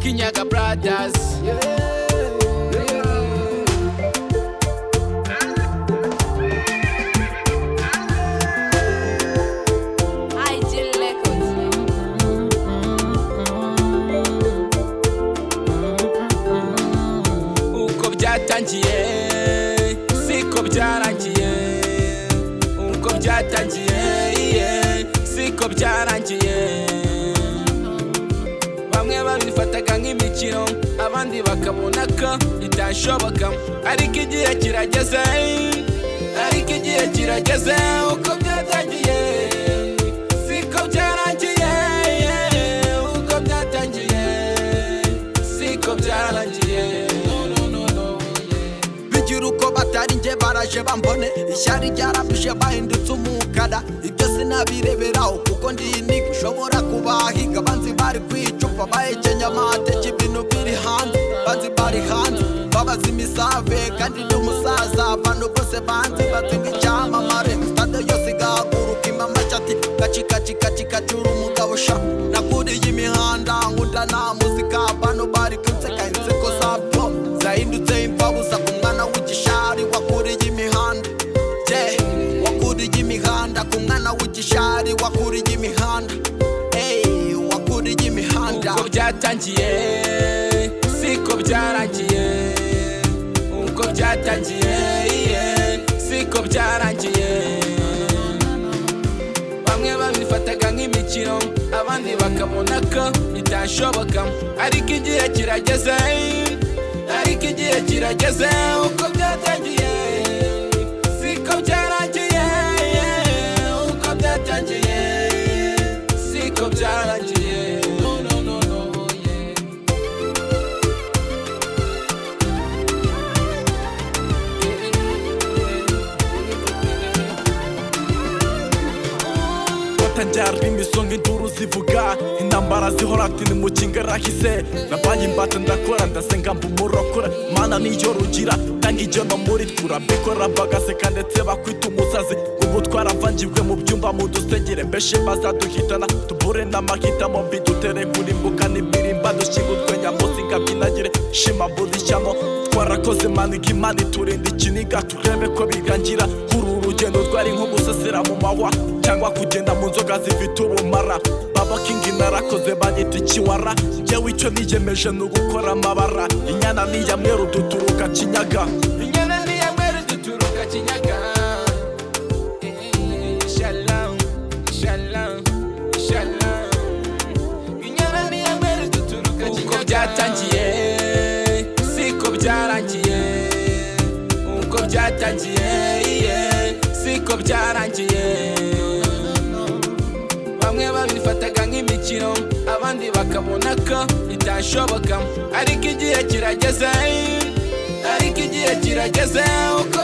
Kinyaga Brothers. Uko byatangiye siko byarangiye, uko byatangiye siko byarangiye. Bamwe babifataga nk'imikino, abandi bakabona ko itashoboka, ariko igihe kirageze, ariko igihe kirageze. Uko byatangiye siko byarangiye, uko byatangiye siko byarangiye. Bigira uko batari nje baraje bambone, ishyari ryarabije bahindutse umukara. Ibyo sinabireberaho kuko ndi niga, ushobora kubahiga banzi bari kwicupa bahekenya amateke, ibintu biri hanze banzi bari hanze babaza imisave kandi ndi umusaza. Abantu bose banzi bazinga icyamamare, stade yose igahaguruka imama cyati kacikacikacikacura umugabo sha. Nakuriye imihanda nkunda na muzika, abantu bari kunseka inseko zabyo zahindutse imfabusa ku mwana w'igishari wakuriye imihanda. Wakuriye imihanda ku mwana w'igishari wakuriye imihanda. Wakuriye imihanda. Uko byatangiye siko byarangiye, uko byatangiye siko byarangiye. Bamwe babifataga nk'imikino, abandi bakabona ko itashoboka, ariko igihe kirageze, ariko igihe kirageze. Uko byatangiye siko byarangiye, uko byatangiye siko byarangiye. Tanjara imisonga induru zivuga, intambara zihora ati ni mukinga rahise. Nabaye imbata ndakora ndasenga mbumurokora, mana niyo rugira tanga ijyo no muri twura bikora bagaseka ndetse bakwita umusazi. Ubu twaravangiwe mu byumba mu dusengere, mbeshe bazaduhitana tubure n'amahitamo mbi dutere kurimbuka n'imirimba dushinga utwenya munsi ngabyinagire shima budishyamo. Twarakoze maniga imana iturinda ikiniga turebe ko bigangira. Uru rugendo rwari nko gusesera mu mahwa cyangwa kugenda mu nzoga zifite ubumara. Baba King narakoze banyita ikiwara, yewe icyo niyemeje ni ugukora amabara. Inyana niya mweru duturuka Kinyaga, Inyana niya mweru duturuka Kinyaga. Inshallah, inshallah, inshallah. Inyana niya mweru duturuka Kinyaga. Uko byatangiye siko byarangiye, uko byatangiye siko byarangiye. Bamwe babifataga nk'imikino, abandi bakabona ko itashoboka, ariko igihe kirageze, ariko igihe kirageze. Uko